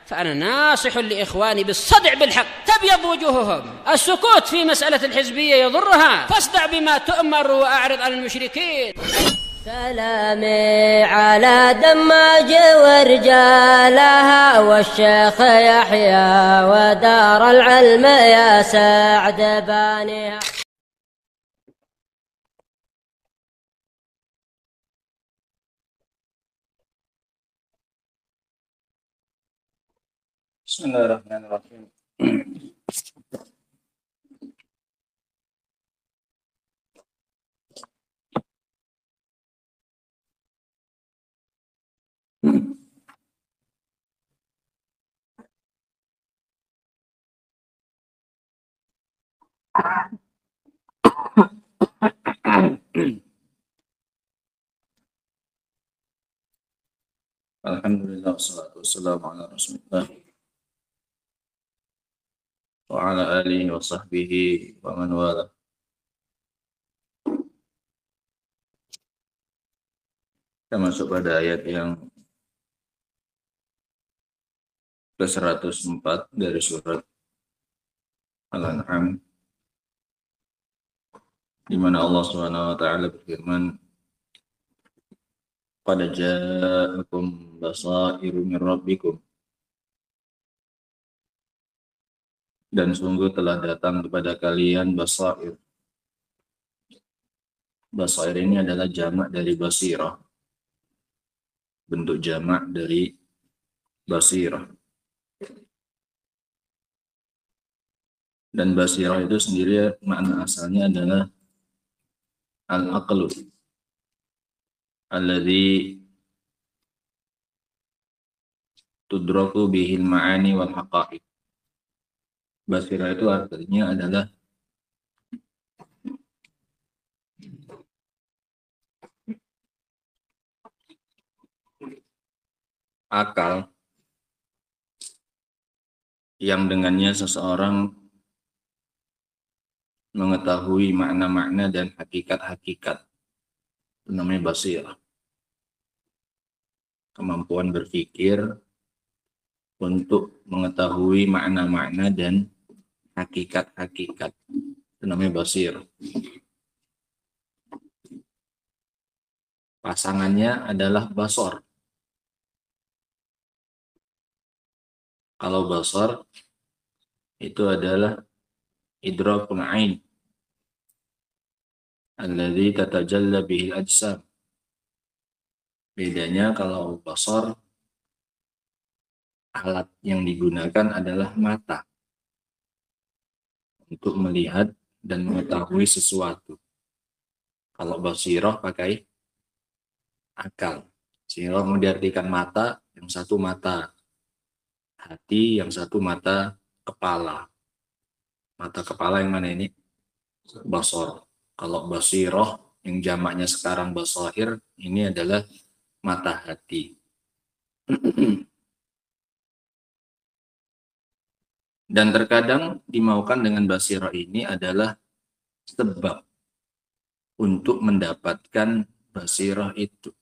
فأنا ناصح لإخواني بالصدع بالحق. تبيض وجوههم، السكوت في مسألة الحزبية يضرها، فاصدع بما تؤمر وأعرض عن المشركين. سلامي على دماج ورجالها والشيخ يحيى ودار العلم يا سعد بانيها. Bismillahirrahmanirrahim. Alhamdulillah wassalatu wassalamu ala Rasulillah wa ala alihi wa sahbihi wa man wala. Kita masuk pada ayat yang ke-104 dari surat Al-An'am, di mana Allah Subhanahu wa taala berfirman, "Qad ja'akum basairu min rabbikum." Dan sungguh telah datang kepada kalian basair. Basair ini adalah jamak dari basirah. Bentuk jamak dari basirah. Dan basirah itu sendiri makna asalnya adalah al-aqlu alladhi tudraku bihil ma'ani wal haqa'iq. Basirah itu artinya adalah akal yang dengannya seseorang mengetahui makna-makna dan hakikat-hakikat. Itu namanya basirah. Kemampuan berpikir untuk mengetahui makna-makna dan hakikat-hakikat. Itu namanya basirah. Pasangannya adalah basor. Kalau basar itu adalah idrakul ain alladzi tatajalla bihil ajsam. Bedanya kalau basar, alat yang digunakan adalah mata untuk melihat dan mengetahui sesuatu. Kalau basirah pakai akal. Basirah mau diartikan mata, yang satu mata hati, yang satu mata kepala. Mata kepala yang mana ini? Basar. Kalau basirah yang jamaknya sekarang basair, ini adalah mata hati. Dan terkadang dimaukan dengan basirah ini adalah sebab untuk mendapatkan basirah itu.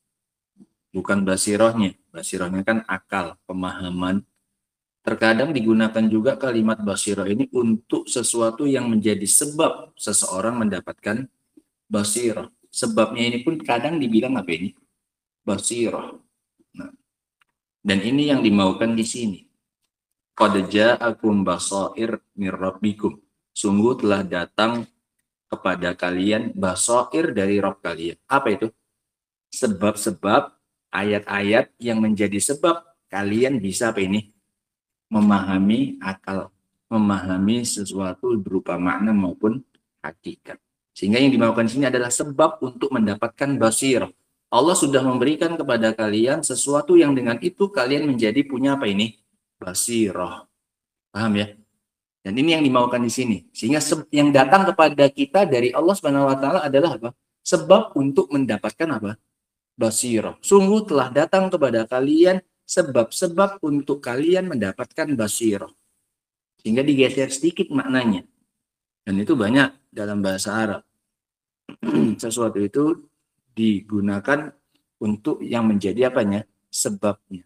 Bukan basirahnya. Basirahnya kan akal, pemahaman. Terkadang digunakan juga kalimat basirah ini untuk sesuatu yang menjadi sebab seseorang mendapatkan basirah. Sebabnya ini pun kadang dibilang apa ini? Basirah. Nah, dan ini yang dimaukan di sini. Qad ja'akum basair mir rabbikum. Sungguh telah datang kepada kalian basair dari Rabb kalian. Apa itu? Sebab-sebab, ayat-ayat yang menjadi sebab kalian bisa apa ini? Memahami akal, memahami sesuatu berupa makna maupun hakikat. Sehingga yang dimaukan di sini adalah sebab untuk mendapatkan basirah. Allah sudah memberikan kepada kalian sesuatu yang dengan itu kalian menjadi punya apa ini? Basirah. Paham ya? Dan ini yang dimaukan di sini. Sehingga yang datang kepada kita dari Allah Subhanahu wa taala adalah apa? Sebab untuk mendapatkan apa? Basirah. Sungguh telah datang kepada kalian sebab-sebab untuk kalian mendapatkan basirah. Sehingga digeser sedikit maknanya. Dan itu banyak dalam bahasa Arab. Sesuatu itu digunakan untuk yang menjadi apanya? Sebabnya.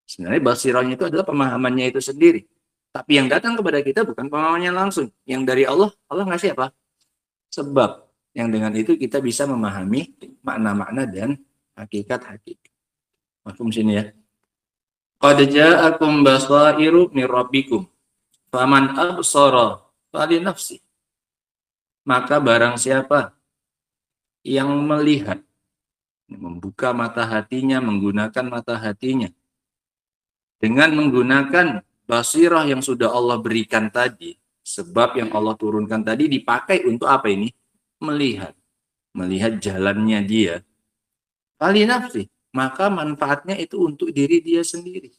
Sebenarnya basirahnya itu adalah pemahamannya itu sendiri. Tapi yang datang kepada kita bukan pemahamannya langsung. Yang dari Allah, Allah ngasih apa? Sebab. Yang dengan itu kita bisa memahami makna-makna dan hakikat-hakikat. Maksud sini ya. Qad ja'akum basairu min rabbikum. Faman absara fali nafsi. Maka barang siapa yang melihat, membuka mata hatinya, menggunakan mata hatinya, dengan menggunakan basirah yang sudah Allah berikan tadi, sebab yang Allah turunkan tadi dipakai untuk apa ini? Melihat jalannya dia. Fali nafsi, maka manfaatnya itu untuk diri dia sendiri.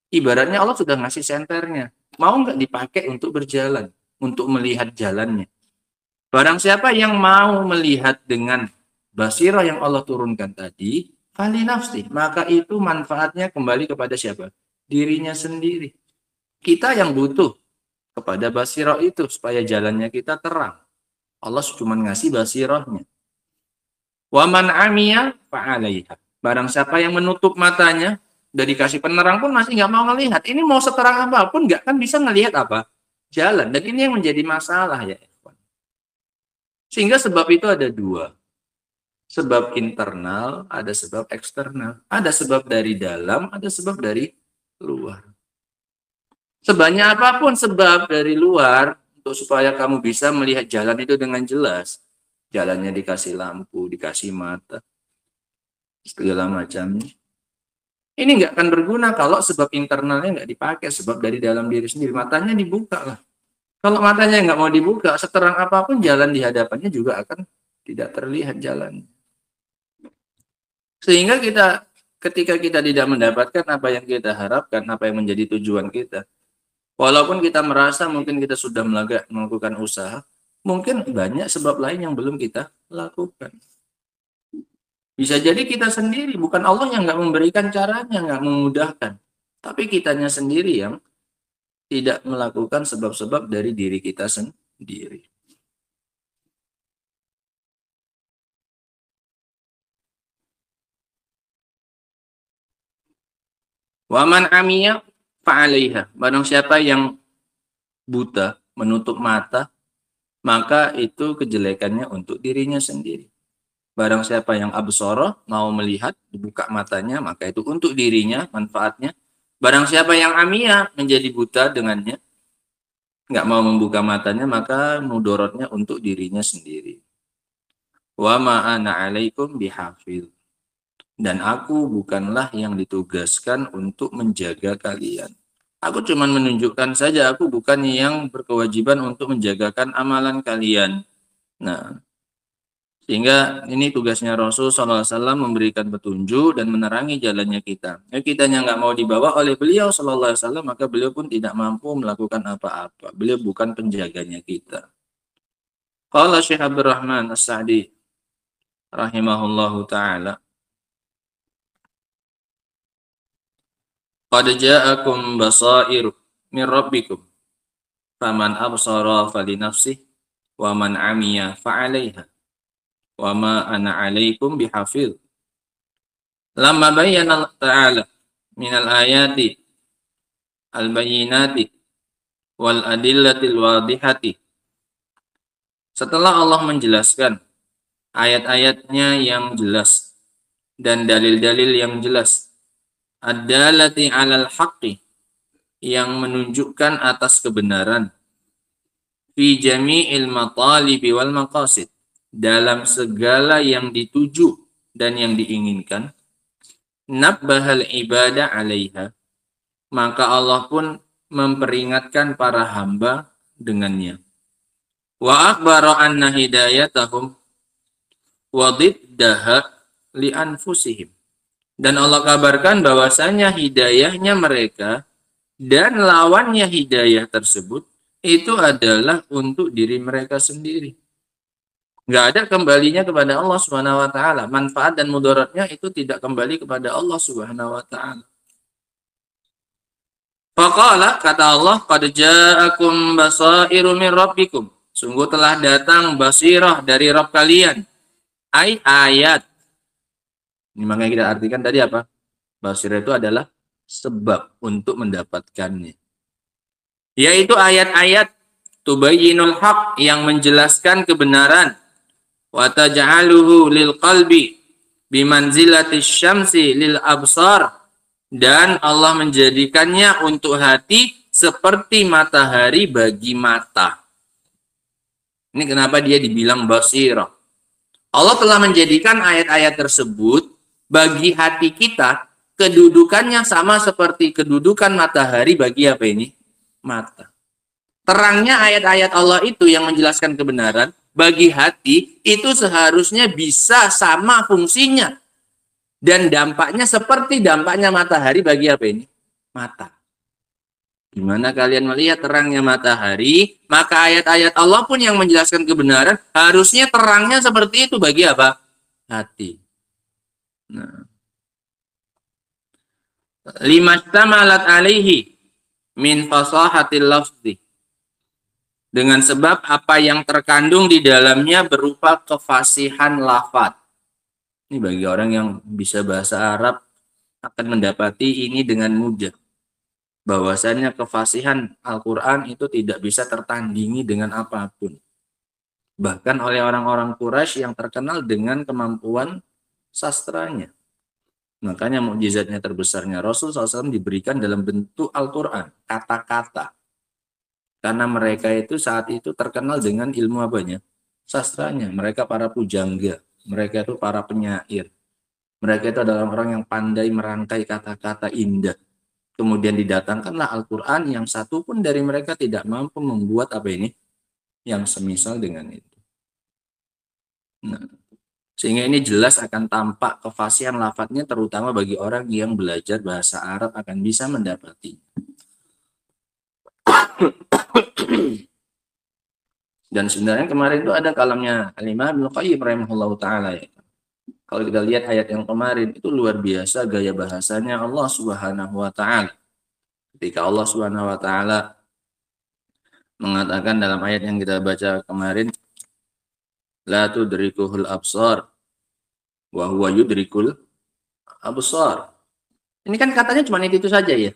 Ibaratnya Allah sudah ngasih senternya. Mau nggak dipakai untuk berjalan, untuk melihat jalannya? Barang siapa yang mau melihat dengan basirah yang Allah turunkan tadi, fali nafsi, maka itu manfaatnya kembali kepada siapa? Dirinya sendiri. Kita yang butuh kepada basirah itu supaya jalannya kita terang. Allah cuma ngasih basirahnya. Wa man amiya fa'alaiha. Barang siapa yang menutup matanya, udah dikasih penerang pun masih nggak mau melihat. Ini mau seterang apapun nggak kan bisa melihat apa? Jalan. Dan ini yang menjadi masalah ya. Sehingga sebab itu ada dua. Sebab internal, ada sebab eksternal. Ada sebab dari dalam, ada sebab dari luar. Sebanyak apapun sebab dari luar, untuk supaya kamu bisa melihat jalan itu dengan jelas. Jalannya dikasih lampu, dikasih mata, segala macamnya. Ini nggak akan berguna kalau sebab internalnya nggak dipakai, sebab dari dalam diri sendiri. Matanya dibuka lah. Kalau matanya nggak mau dibuka, seterang apapun jalan di hadapannya juga akan tidak terlihat jalan. Sehingga ketika kita tidak mendapatkan apa yang kita harapkan, apa yang menjadi tujuan kita, walaupun kita merasa mungkin kita sudah melakukan usaha, mungkin banyak sebab lain yang belum kita lakukan. Bisa jadi kita sendiri, bukan Allah yang nggak memberikan caranya, nggak memudahkan. Tapi kitanya sendiri yang tidak melakukan sebab-sebab dari diri kita sendiri. Waman amiyah fa'alaiha. Barang siapa yang buta, menutup mata, maka itu kejelekannya untuk dirinya sendiri. Barang siapa yang absara, mau melihat, dibuka matanya, maka itu untuk dirinya, manfaatnya. Barang siapa yang amiyah, menjadi buta dengannya, nggak mau membuka matanya, maka mudorotnya untuk dirinya sendiri. Wa ma ana alaikum bihafidh. Dan aku bukanlah yang ditugaskan untuk menjaga kalian. Aku cuma menunjukkan saja, aku bukan yang berkewajiban untuk menjagakan amalan kalian. Nah, sehingga ini tugasnya Rasul SAW memberikan petunjuk dan menerangi jalannya kita. Kitanya nggak mau dibawa oleh beliau SAW, maka beliau pun tidak mampu melakukan apa-apa. Beliau bukan penjaganya kita. Qala Syekh Abdurrahman As-Sa'di rahimahullahu ta'ala, qad ja'akum basairu min rabbikum faman absara fali nafsihi wa man amiya fa'alaiha wa ma ana 'alaikum bihafidh. Lamma bayyana ta'ala min al-ayati al-bayyinati wal adillatil wadihati. Setelah Allah menjelaskan ayat-ayatnya yang jelas dan dalil-dalil yang jelas, ad-dalati 'alal haqqi, yang menunjukkan atas kebenaran, fi jami'il matalibi wal maqasid, dalam segala yang dituju dan yang diinginkan, nabbahal ibadah 'alaiha, maka Allah pun memperingatkan para hamba dengannya. Wa akhbara anna hidayatahum wa diddaha li anfusihim. Dan Allah kabarkan bahwasanya hidayahnya mereka dan lawannya hidayah tersebut itu adalah untuk diri mereka sendiri. Nggak ada kembalinya kepada Allah Subhanahu wa ta'ala. Manfaat dan mudaratnya itu tidak kembali kepada Allah Subhanahu wa ta'ala. Faqala, kata Allah, qad ja'akum basairu min rabbikum. Sungguh telah datang basirah dari Rabb kalian. Ayat. Ini makanya kita artikan tadi apa? Basirah itu adalah sebab untuk mendapatkannya. Yaitu ayat-ayat tubayyinul haq yang menjelaskan kebenaran. Wa taj'aluhu lil qalbi bimanzilatis syamsi lil absar. Dan Allah menjadikannya untuk hati seperti matahari bagi mata. Ini kenapa dia dibilang basirah. Allah telah menjadikan ayat-ayat tersebut bagi hati kita, kedudukannya sama seperti kedudukan matahari bagi apa ini? Mata. Terangnya ayat-ayat Allah itu yang menjelaskan kebenaran bagi hati itu seharusnya bisa sama fungsinya. Dan dampaknya seperti dampaknya matahari bagi apa ini? Mata. Gimana kalian melihat terangnya matahari, maka ayat-ayat Allah pun yang menjelaskan kebenaran harusnya terangnya seperti itu bagi apa? Hati. Nah. Limashtamalat alaihi min fasahatil lafzi. Dengan sebab apa yang terkandung di dalamnya berupa kefasihan lafaz. Ini bagi orang yang bisa bahasa Arab akan mendapati ini dengan mudah. Bahwasanya kefasihan Al-Quran itu tidak bisa tertandingi dengan apapun. Bahkan oleh orang-orang Quraisy yang terkenal dengan kemampuan sastranya. Makanya mukjizatnya terbesarnya Rasul SAW diberikan dalam bentuk Al-Quran, kata-kata. Karena mereka itu saat itu terkenal dengan ilmu apanya? Sastranya. Mereka para pujangga. Mereka itu para penyair. Mereka itu adalah orang yang pandai merangkai kata-kata indah. Kemudian didatangkanlah Al-Quran yang satu pun dari mereka tidak mampu membuat apa ini? Yang semisal dengan itu. Nah, sehingga ini jelas akan tampak kefasihan lafadznya terutama bagi orang yang belajar bahasa Arab akan bisa mendapati. Dan sebenarnya kemarin itu ada kalamnya Al-Imam Ibnu Qayyim rahimahullahu ta'ala ya. Kalau kita lihat ayat yang kemarin itu luar biasa gaya bahasanya Allah Subhanahu wa ta'ala. Ketika Allah Subhanahu wa ta'ala mengatakan dalam ayat yang kita baca kemarin, la tudrikuhul absar wa huwa yudrikul absar. Ini kan katanya cuma itu saja ya.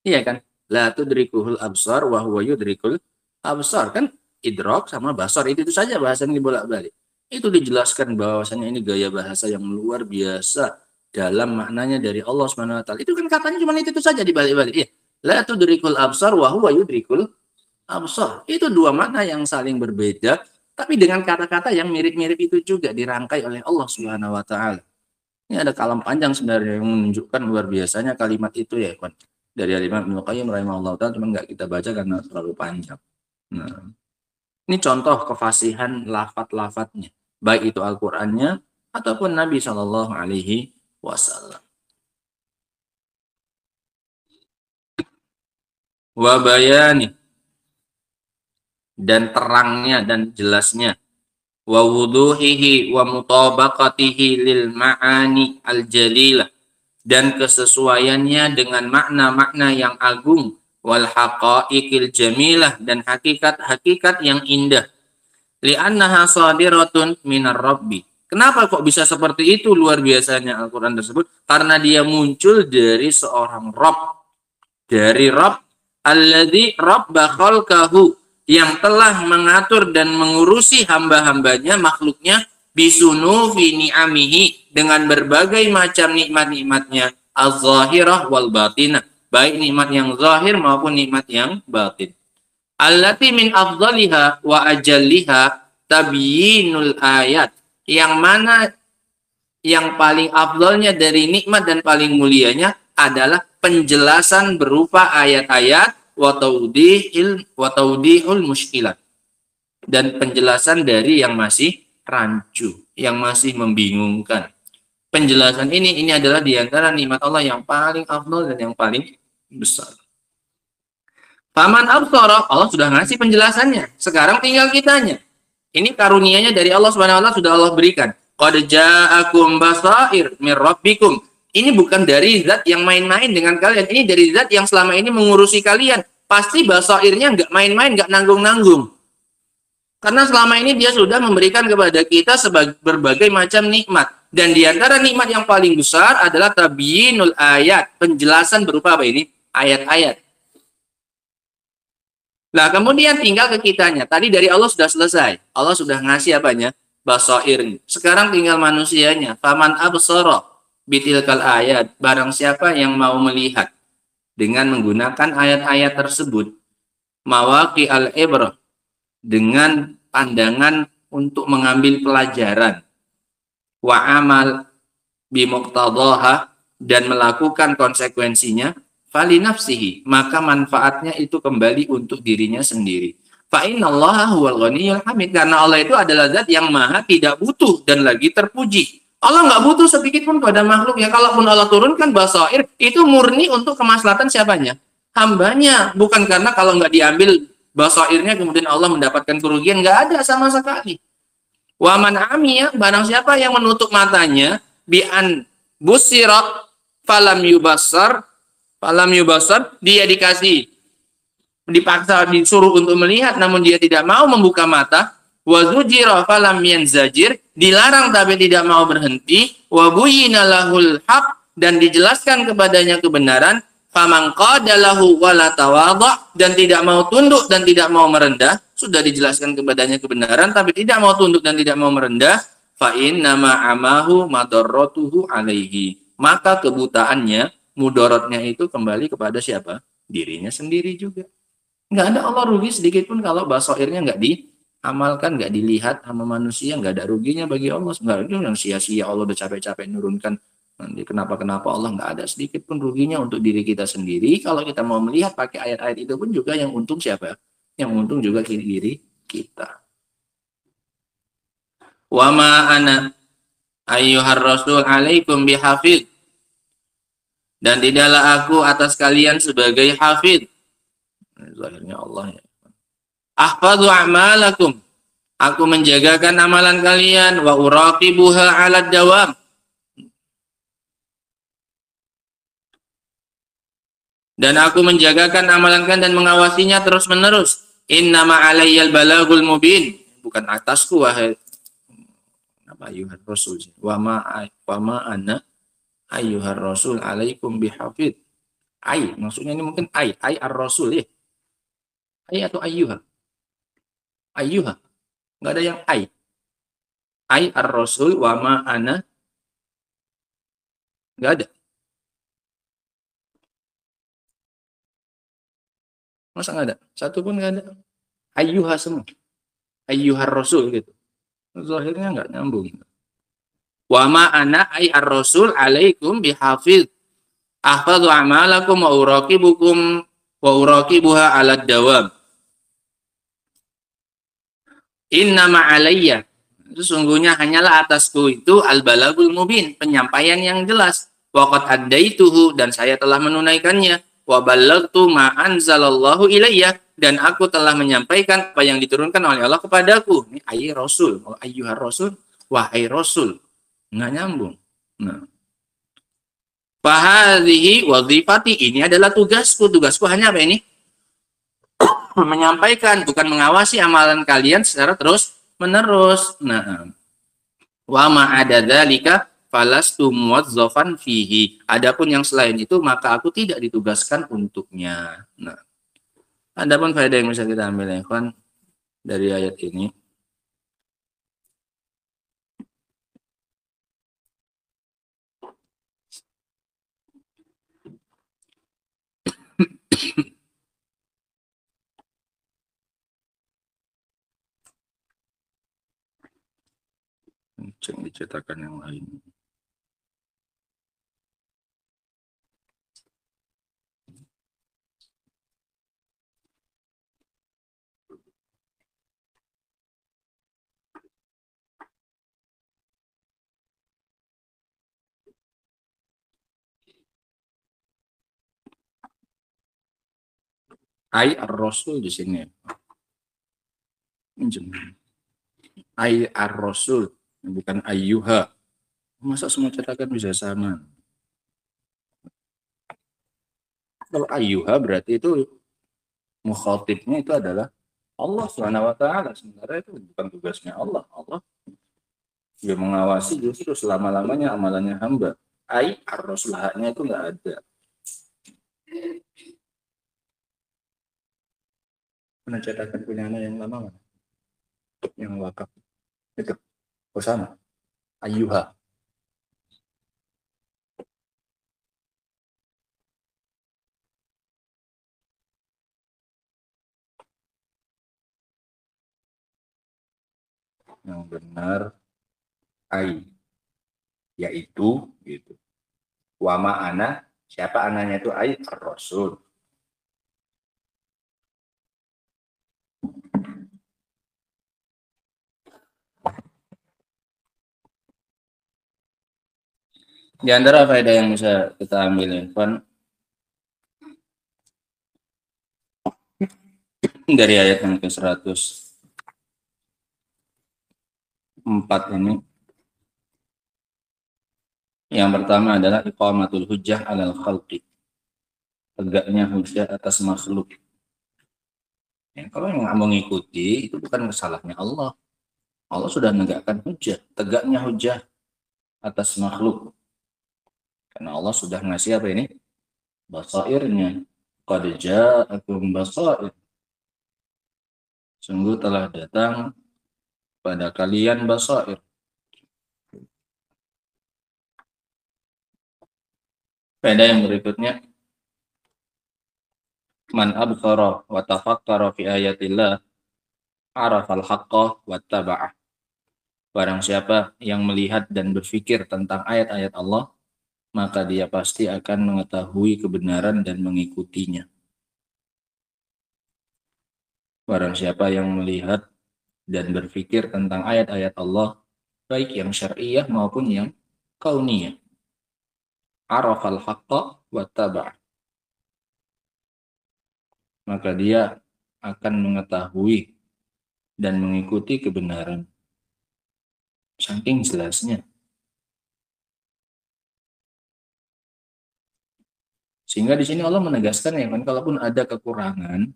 Iya kan? La tudrikuhul absar wa huwa yudrikul absar. Kan idrok sama basar itu saja bahasanya dibolak-balik. Itu dijelaskan bahwasanya ini gaya bahasa yang luar biasa dalam maknanya dari Allah Subhanahu wa taala. Itu kan katanya cuma itu saja dibalik-balik. Iya. La tudrikul absar wa huwa yudrikul absar. Itu dua makna yang saling berbeda tapi dengan kata-kata yang mirip-mirip itu juga dirangkai oleh Allah Subhanahu wa taala. Ini ada kalam panjang sebenarnya yang menunjukkan luar biasanya kalimat itu ya, Pak. Dari Imam Ibnu Qayyim rahimahullah ta'ala cuma nggak kita baca karena terlalu panjang. Nah, ini contoh kefasihan lafaz-lafaznya, baik itu Al-Qur'annya ataupun Nabi Shallallahu alaihi wasallam. Wa bayani, dan terangnya dan jelasnya, wa wuduhihi wa mutabaqatihi lil ma'ani al-jalilah, dan kesesuaiannya dengan makna-makna yang agung, wal haqa'iqil jamilah, dan hakikat-hakikat yang indah. Li'annaha shadiratun minar rabbi. Kenapa kok bisa seperti itu luar biasanya Al-Quran tersebut? Karena dia muncul dari seorang Rabb. Dari Rabb, alladzi rabba khalqahu, yang telah mengatur dan mengurusi hamba-hambanya, makhluknya, bisunufi ni'amihi, dengan berbagai macam nikmat-nikmatnya, az-zahirah wal batinah, baik nikmat yang zahir maupun nikmat yang batin. Allati min afdaliha wa ajalliha tabyinul ayat, yang mana yang paling afdalnya dari nikmat dan paling mulianya adalah penjelasan berupa ayat-ayat wa tawdihul muskilat, dan penjelasan dari yang masih rancu, yang masih membingungkan. Penjelasan ini adalah diantara nikmat Allah yang paling afdal dan yang paling besar. Faman absara, Allah sudah ngasih penjelasannya. Sekarang tinggal kitanya. Ini karunianya dari Allah Subhanahu wa taala sudah Allah berikan. Qad ja'akum basair mir rabbikum. Ini bukan dari zat yang main-main dengan kalian. Ini dari zat yang selama ini mengurusi kalian. Pasti basairnya nggak main-main, nggak nanggung-nanggung. Karena selama ini dia sudah memberikan kepada kita berbagai macam nikmat. Dan di antara nikmat yang paling besar adalah tabyinul ayat, penjelasan berupa apa ini? Ayat-ayat. Nah, kemudian tinggal ke kitanya. Tadi dari Allah sudah selesai. Allah sudah ngasih apanya? Basair. Sekarang tinggal manusianya. Faman absara bitilkal ayat. Barang siapa yang mau melihat dengan menggunakan ayat-ayat tersebut, mawaqi al-ibrah, dengan pandangan untuk mengambil pelajaran, wa amal bimuqtadaha, dan melakukan konsekuensinya, fali nafsihi, maka manfaatnya itu kembali untuk dirinya sendiri. Fa innallaha huwal ghaniyyul hamid, karena Allah itu adalah zat yang maha tidak butuh dan lagi terpuji. Allah nggak butuh sedikit pun pada makhluk ya. Kalaupun Allah turunkan basair, itu murni untuk kemaslahatan siapanya? Hambanya. Bukan karena kalau nggak diambil basairnya kemudian Allah mendapatkan kerugian, nggak ada sama sekali. Waman amiyah, barang siapa yang menutup matanya, bi'an busirat falam yubassar, dia dipaksa, disuruh untuk melihat namun dia tidak mau membuka mata, wa zujira falam yanzajir, dilarang tapi tidak mau berhenti, wa buyyina lahul haq, dan dijelaskan kepadanya kebenaran, faman qadalahu wala tawadha, dan tidak mau tunduk dan tidak mau merendah, sudah dijelaskan kepadanya kebenaran tapi tidak mau tunduk dan tidak mau merendah, fa innama amahu madarratuhu alaihi, maka kebutaannya, mudaratnya itu kembali kepada siapa? Dirinya sendiri juga. Nggak ada Allah rugi sedikit pun kalau basairnya nggak diamalkan, nggak dilihat sama manusia, nggak ada ruginya bagi Allah. Nggak ada yang sia-sia, Allah udah capek-capek nurunkan, nanti kenapa Allah, nggak ada sedikit pun ruginya untuk diri kita sendiri. Kalau kita mau melihat pakai ayat-ayat itu pun juga yang untung siapa? Yang untung juga diri kita. Wa ma ana ayyuhar rasul alaikum bihafid, dan tidaklah aku atas kalian sebagai hafid. Zahirnya Allah ya. Ahfadhu a'malakum, aku menjagakan amalan kalian, wa uraqibuha 'alad dawam, dan aku menjagakan amalan kalian dan mengawasinya terus-menerus. Innama 'alayyal balagul mubin, bukan atasku wahai ayyuhar rasul. Wa ma ana ayyuhar rasul alaikum bihafid. Maksudnya ini mungkin ar-rasul ya. Atau ayyuha. Enggak ada yang ar-rasul wa ma ana, enggak ada. Masa nggak ada? Satu pun nggak ada. Ayyuha semua. Ayyuhar rasul gitu. Zahirnya nggak nyambung. Wa ma ana ar-rasul alaikum bihafiz. Ahfadhu a'malakum wa uraqibuha 'alad dawam. Innama alayya, sesungguhnya hanyalah atasku itu al-balagul mubin, penyampaian yang jelas. Wa qad addaituhu, dan saya telah menunaikannya. Wa ballagtu ma anzalallahu ilayya, dan aku telah menyampaikan apa yang diturunkan oleh Allah kepadaku. Ini rasul, ayyuhar rasul, wahai rasul. Nggak nyambung. Nah. Fahadhihi wazifati, ini adalah tugasku. Tugasku hanya apa ini? Menyampaikan, bukan mengawasi amalan kalian secara terus-menerus. Nah. Wa ma ada dzalika falastu muwazzafan fihi. Adapun yang selain itu maka aku tidak ditugaskan untuknya. Nah, adapun faedah yang bisa kita ambil ya kawan dari ayat ini, cek dicetakan yang lain. Ar-Rasul di sini. Ar-Rasul, bukan ayyuha. Masa semua cetakan bisa sama? Kalau ayyuha berarti itu mukhatibnya itu adalah Allah Subhanahu wa taala. Sementara itu bukan tugasnya Allah. Allah Dia mengawasi justru selama-lamanya amalannya hamba. Ar-rasul haknya itu nggak ada. Pernah cetakan punya anak yang lama mana? Yang wakaf itu. Oh sama. Ayyuha. Yang benar yaitu gitu. Wa ma'ana, siapa anaknya itu ar-rasul. Di antara faedah yang bisa kita ambil Irfan dari ayat yang ke-104 ini, yang pertama adalah iqamatul hujjah 'alal khalqi. Tegaknya hujjah atas makhluk. Ya, kalau yang nggak mengikuti itu bukan kesalahannya Allah. Allah sudah menegakkan hujjah, tegaknya hujjah atas makhluk. Karena Allah sudah ngasih apa ini? Basairnya. Qad ja'akum basair. Sungguh telah datang pada kalian basair. Faedah yang berikutnya, man absara wa tafakkara fi ayatillah arafal haqqa wattaba'ah. Barang siapa yang melihat dan berpikir tentang ayat-ayat Allah, maka dia pasti akan mengetahui kebenaran dan mengikutinya. Barang siapa yang melihat dan berpikir tentang ayat-ayat Allah, baik yang syariah maupun yang kauniyah, arafal haqqa wattaba'ah, maka dia akan mengetahui dan mengikuti kebenaran. Saking jelasnya. Sehingga di sini Allah menegaskan ya kan, kalaupun ada kekurangan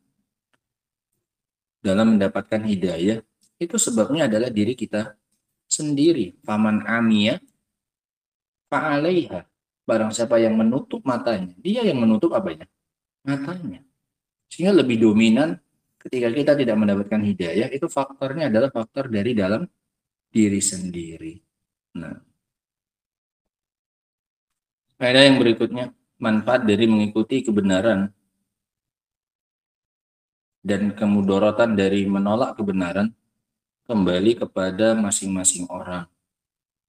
dalam mendapatkan hidayah, itu sebabnya adalah diri kita sendiri. Faman amiyah fa'alaiha. Barang siapa yang menutup matanya, dia yang menutup apanya? Matanya. Sehingga lebih dominan ketika kita tidak mendapatkan hidayah, itu faktornya adalah faktor dari dalam diri sendiri. Nah, faedah yang berikutnya, manfaat dari mengikuti kebenaran dan kemudorotan dari menolak kebenaran kembali kepada masing-masing orang,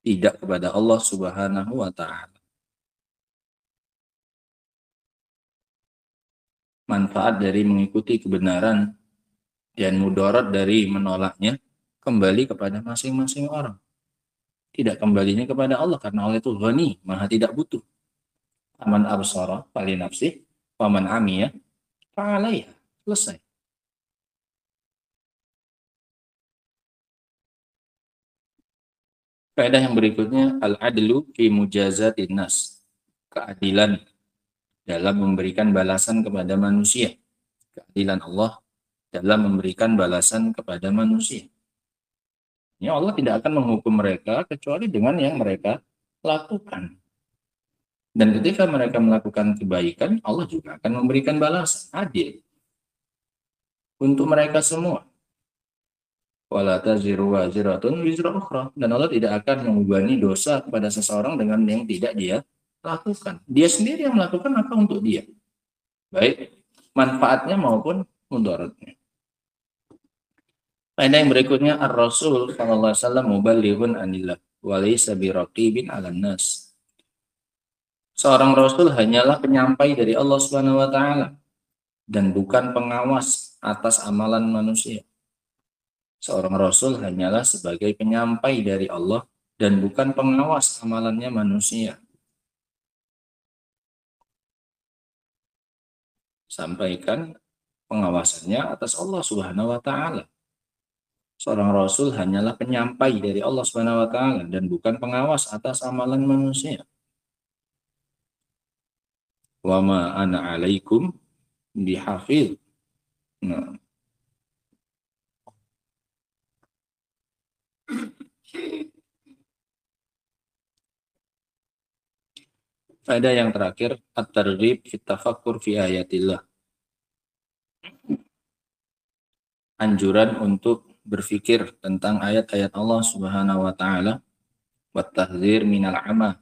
tidak kepada Allah Subhanahu wa Ta'ala. Manfaat dari mengikuti kebenaran dan mudarat dari menolaknya kembali kepada masing-masing orang, tidak kembalinya kepada Allah, karena Allah itu ghani, maha tidak butuh. Aman absara fali nafsi, waman amiyah fa'alaiha. Selesai. Faedah yang berikutnya, al-adlu fi mujazatin nas. Keadilan dalam memberikan balasan kepada manusia. Keadilan Allah dalam memberikan balasan kepada manusia. Ya, Allah tidak akan menghukum mereka kecuali dengan yang mereka lakukan. Dan ketika mereka melakukan kebaikan, Allah juga akan memberikan balasan adil untuk mereka semua. Wala taziru waziratun wizra ukhra. Dan Allah tidak akan membebani dosa kepada seseorang dengan yang tidak dia lakukan. Dia sendiri yang melakukan apa untuk dia, baik manfaatnya maupun mudaratnya. Faedah yang berikutnya, ar-rasul sallallahu alaihi wasallam muballighun anillah wa laysa biraqibin 'alan nas. Seorang rasul hanyalah penyampai dari Allah Subhanahu wa taala dan bukan pengawas atas amalan manusia. Seorang rasul hanyalah sebagai penyampai dari Allah dan bukan pengawas amalannya manusia. Sampaikan pengawasannya atas Allah Subhanahu wa taala. Seorang rasul hanyalah penyampai dari Allah Subhanahu wa taala dan bukan pengawas atas amalan manusia. Wa ma ana 'alaikum bihafiz. Nah. Ada yang terakhir, at-targhib fi tafakkur fi ayatillah. Anjuran untuk berfikir tentang ayat-ayat Allah Subhanahu wa taala, wa tahdzir minal 'ama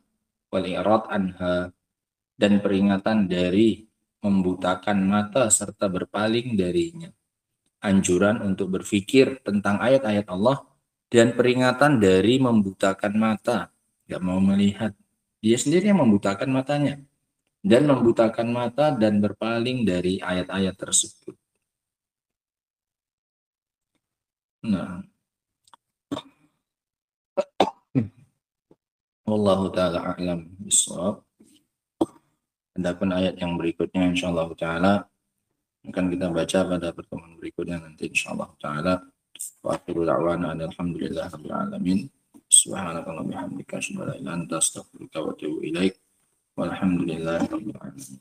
wal i'rad anha, dan peringatan dari membutakan mata serta berpaling darinya. Anjuran untuk berfikir tentang ayat-ayat Allah dan peringatan dari membutakan mata, nggak mau melihat. Dia sendiri yang membutakan matanya dan membutakan mata dan berpaling dari ayat-ayat tersebut. Nah, wallahu taala a'lam bishawab. Adapun ayat yang berikutnya insyaallah taala akan kita baca pada pertemuan berikutnya nanti insyaallah taala. Wa akhiru da'wana alhamdulillahirabbil alamin. Subhanakallahumma wa bihamdika asyhadu an la ilaha illa anta astaghfiruka wa atubu ilaik. Walhamdulillahirabbil alamin.